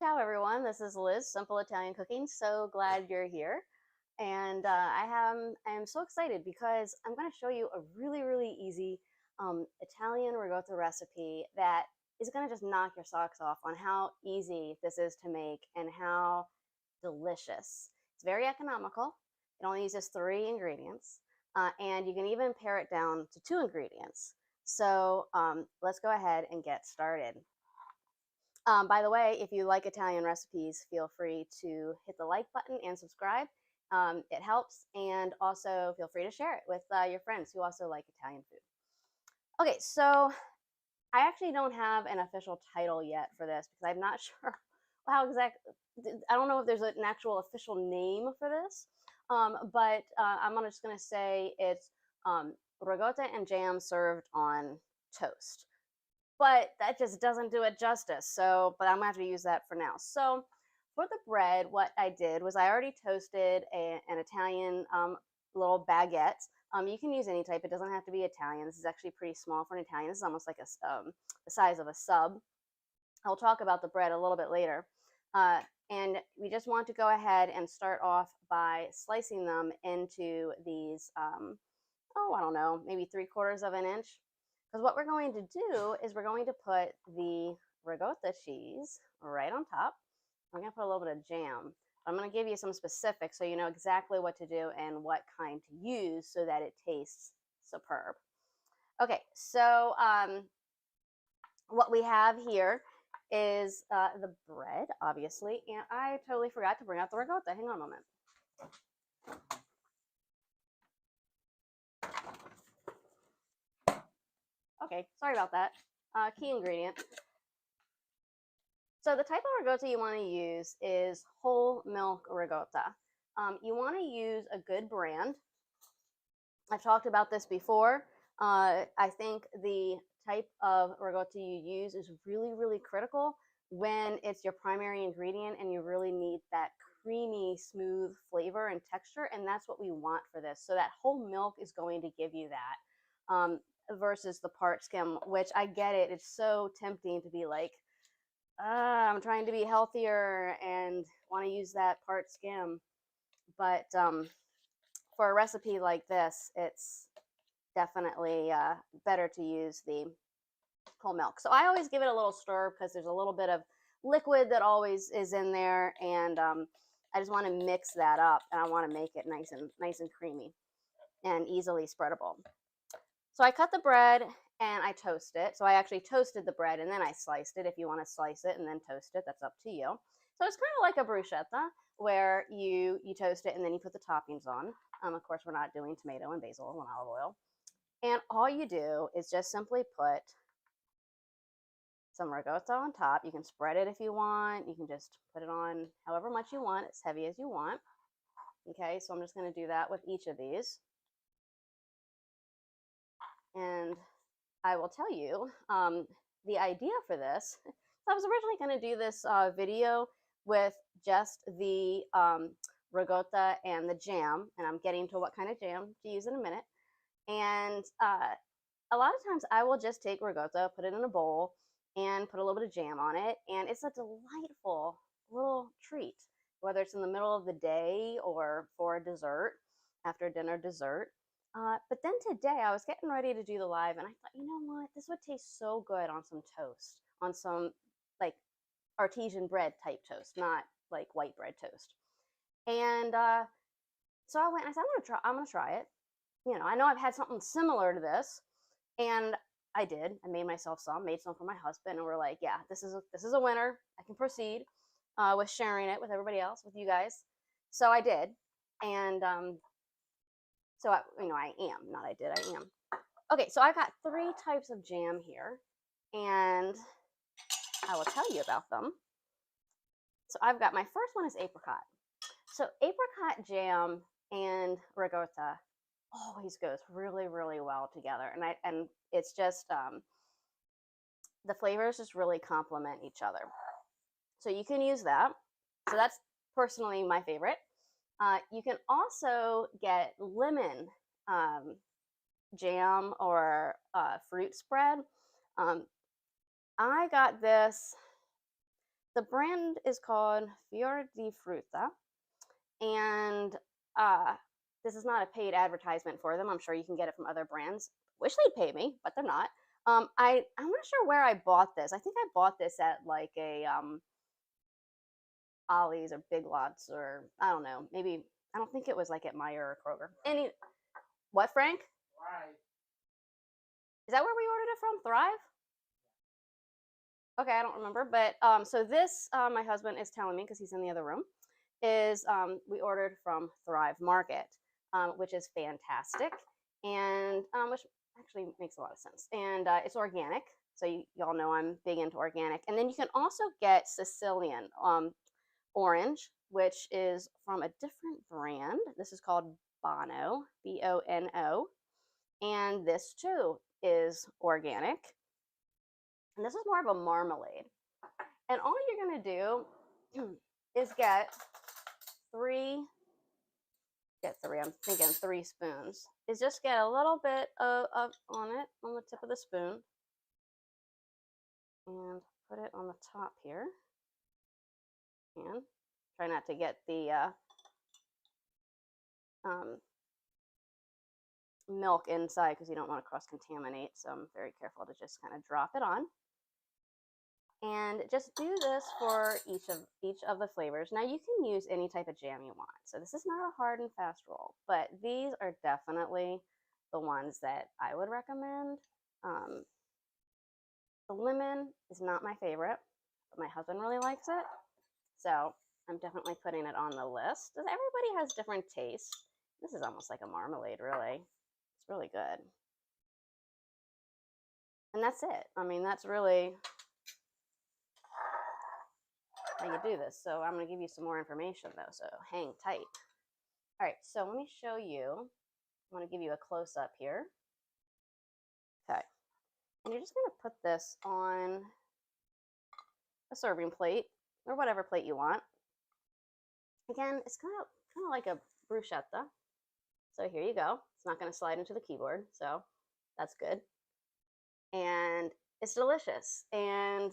Ciao everyone, this is Liz, Simple Italian Cooking. So glad you're here. And I am so excited because I'm going to show you a really easy Italian ricotta recipe that is going to just knock your socks off on how easy this is to make and how delicious. It's very economical. It only uses 3 ingredients, and you can even pare it down to 2 ingredients. So let's go ahead and get started. By the way, if you like Italian recipes, feel free to hit the like button and subscribe. It helps. And also feel free to share it with your friends who also like Italian food. Okay, so I actually don't have an official title yet for this because I'm not sure how exactly. I don't know if there's an actual official name for this, but I'm just going to say it's ricotta and jam served on toast, but that just doesn't do it justice. So, but I'm gonna have to use that for now. So, for the bread, what I did was I already toasted an Italian little baguette. You can use any type; it doesn't have to be Italian. This is actually pretty small for an Italian. This is almost like the size of a sub. I'll talk about the bread a little bit later. Uh, and we just want to go ahead and start off by slicing them into these, oh, I don't know, maybe 3/4 of an inch. Because what we're going to do is we're going to put the ricotta cheese right on top. I'm going to put a little bit of jam. I'm going to give you some specifics so you know exactly what to do and what kind to use so that it tastes superb. Okay, so what we have here is the bread, obviously, and I totally forgot to bring out the ricotta. Hang on a moment. Okay, sorry about that. Key ingredient. So the type of ricotta you want to use is whole milk ricotta. You want to use a good brand. I've talked about this before. I think the type of ricotta you use is really critical when it's your primary ingredient and you really need that creamy, smooth flavor and texture, and that's what we want for this. So that whole milk is going to give you that, versus the part skim, which I get it. It's so tempting to be like, I'm trying to be healthier and want to use that part skim. But for a recipe like this, it's definitely better to use the whole milk. So I always give it a little stir because there's a little bit of liquid that always is in there, and I just want to mix that up, and I want to make it nice and creamy and easily spreadable. So I cut the bread and I toast it. So I actually toasted the bread and then I sliced it. If you want to slice it and then toast it, that's up to you. So it's kind of like a bruschetta where you toast it and then you put the toppings on. Of course, we're not doing tomato and basil and olive oil. And all you do is just simply put some ricotta on top. You can spread it if you want. You can just put it on however much you want, as heavy as you want. Okay, so I'm just going to do that with each of these. And I will tell you the idea for this. I was originally going to do this video with just the ricotta and the jam, and I'm getting to what kind of jam to use in a minute. And a lot of times I will just take ricotta, put it in a bowl, and put a little bit of jam on it, and it's a delightful little treat, whether it's in the middle of the day or for a dessert, after dinner dessert. But then today I was getting ready to do the live and I thought, you know what? This would taste so good on some toast, on some like artesian bread type toast, not like white bread toast. And so I went and I said, I'm gonna try it. You know, I know I've had something similar to this, and I did. I made myself some, made some for my husband, and we're like, yeah, this is a winner. I can proceed with sharing it with everybody else, with you guys. So I did, and so I am, not I did, I am. Okay, so I've got 3 types of jam here, and I will tell you about them. So I've got, my first one is apricot. So apricot jam and ricotta always goes really well together, and it's just the flavors just really complement each other. So you can use that. So that's personally my favorite. You can also get lemon jam or fruit spread. I got this The brand is called Fior di Frutta, and uh, this is not a paid advertisement for them. I'm sure you can get it from other brands. Wish they'd pay me, but they're not. I'm not sure where I bought this. I think I bought this at like a Ollie's or Big Lots, or I don't know. Maybe I don't think it was like at Meyer or Kroger. What, Frank? Right. Is that where we ordered it from? Thrive? Okay, I don't remember, but so this my husband is telling me because he's in the other room is we ordered from Thrive Market, which is fantastic, and which actually makes a lot of sense, and it's organic. So y'all know I'm big into organic, and then you can also get Sicilian Orange, which is from a different brand. This is called Bono, Bono, and this too is organic. And this is more of a marmalade. And all you're going to do is I'm thinking 3 spoons, is just get a little bit of on it, on the tip of the spoon, and put it on the top here. And try not to get the milk inside because you don't want to cross-contaminate. So I'm very careful to just kind of drop it on. And just do this for each of the flavors. Now you can use any type of jam you want. So this is not a hard and fast rule, but these are definitely the ones that I would recommend. The lemon is not my favorite, but my husband really likes it. So I'm definitely putting it on the list. Everybody has different tastes. This is almost like a marmalade, really. It's really good. And that's it. I mean, that's really how you do this. So I'm going to give you some more information though, so hang tight. All right, so let me show you. I'm going to give you a close-up here. Okay, and you're just going to put this on a serving plate or whatever plate you want. Again, it's kind of like a bruschetta. So here you go. It's not going to slide into the keyboard, so that's good. And it's delicious. And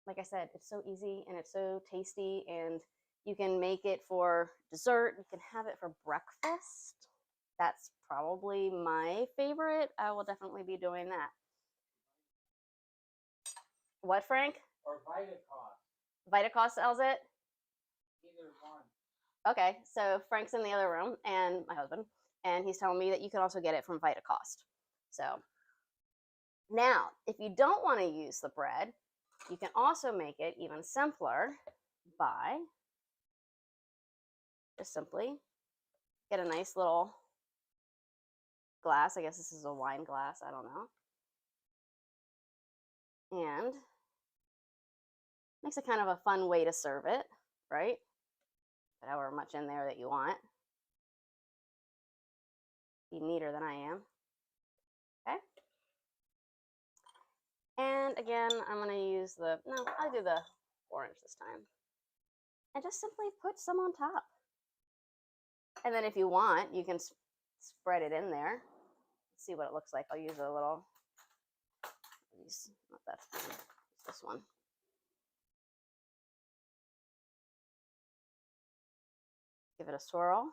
like I said, it's so easy and it's so tasty, and you can make it for dessert. You can have it for breakfast. That's probably my favorite. I will definitely be doing that. What, Frank? Or VitaCost. VitaCost sells it? Either one. Okay, so Frank's in the other room, and my husband, and he's telling me that you can also get it from VitaCost. So now, if you don't want to use the bread, you can also make it even simpler by just simply get a nice little glass. I guess this is a wine glass, I don't know. And makes it kind of a fun way to serve it, right? Put however much in there that you want. Be neater than I am. Okay. And again, I'm going to use I'll do the orange this time. And just simply put some on top. And then if you want, you can spread it in there. See what it looks like. I'll use a little, not that spoon, this one. Give it a swirl.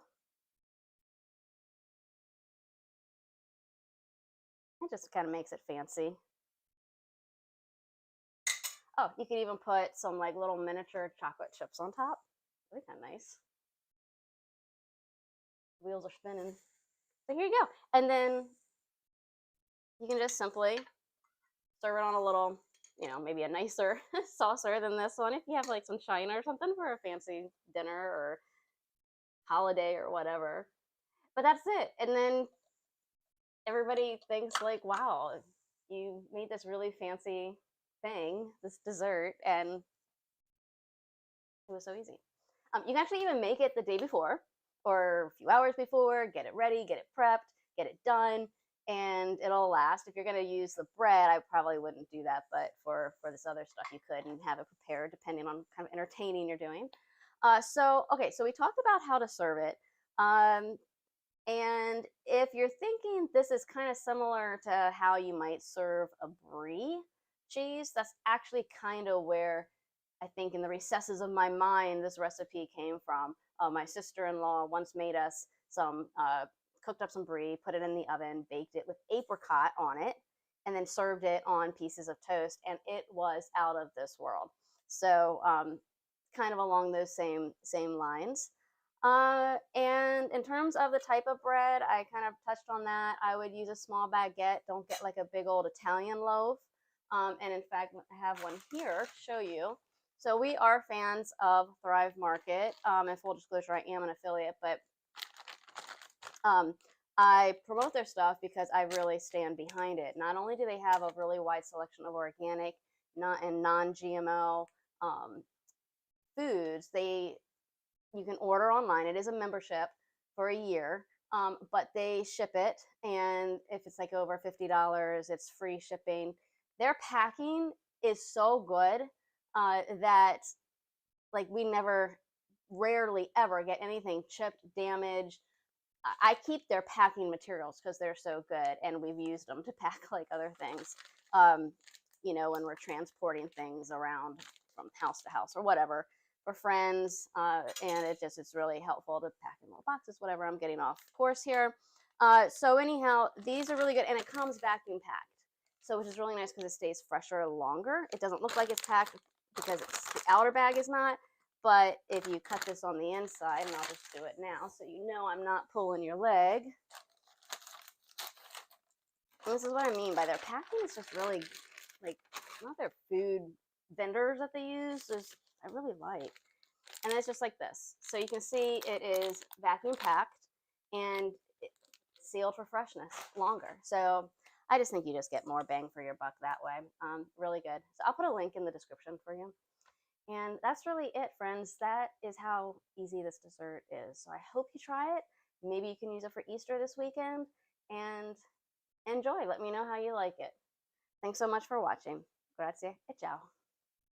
It just kind of makes it fancy. Oh, you can even put some like little miniature chocolate chips on top. Really kind of nice. Wheels are spinning. So here you go. And then you can just simply serve it on a little, maybe a nicer saucer than this one. If you have like some china or something for a fancy dinner or holiday or whatever. But that's it. And then everybody thinks like, wow, you made this really fancy thing, this dessert, and it was so easy. You can actually even make it the day before or a few hours before, get it ready, get it prepped, get it done, and it'll last. If you're going to use the bread, I probably wouldn't do that, but for this other stuff, you could and have it prepared depending on kind of entertaining you're doing. So we talked about how to serve it. And if you're thinking this is kind of similar to how you might serve a brie cheese, that's actually kind of where I think in the recesses of my mind, this recipe came from. My sister-in-law once made us some, cooked up some brie, put it in the oven, baked it with apricot on it, and then served it on pieces of toast, and it was out of this world. So kind of along those same lines. And in terms of the type of bread, I kind of touched on that. I would use a small baguette. Don't get like a big old Italian loaf. And in fact, I have one here to show you. So we are fans of Thrive Market. And full disclosure, I am an affiliate, but um, I promote their stuff because I really stand behind it. Not only do they have a really wide selection of organic, not and non-GMO foods, you can order online. It is a membership for a year, but they ship it, and if it's like over $50, it's free shipping. Their packing is so good that like we never, rarely ever get anything chipped, damaged. I keep their packing materials because they're so good, and we've used them to pack like other things. Um, when we're transporting things around from house to house or whatever for friends, and it's really helpful to pack in little boxes. Whatever. I'm getting off course here. So anyhow, these are really good, and it comes vacuum packed, so which is really nice because it stays fresher longer. It doesn't look like it's packed because the outer bag is not. But if you cut this on the inside, and I'll just do it now so you know I'm not pulling your leg. And this is what I mean by their packing is just really, like, not their food vendors that they use, I really like. And it's just like this. So you can see it is vacuum packed and sealed for freshness longer. So I just think you just get more bang for your buck that way. Really good. So I'll put a link in the description for you. And that's really it, friends. That is how easy this dessert is. So I hope you try it. Maybe you can use it for Easter this weekend and enjoy. Let me know how you like it. Thanks so much for watching. Grazie e ciao.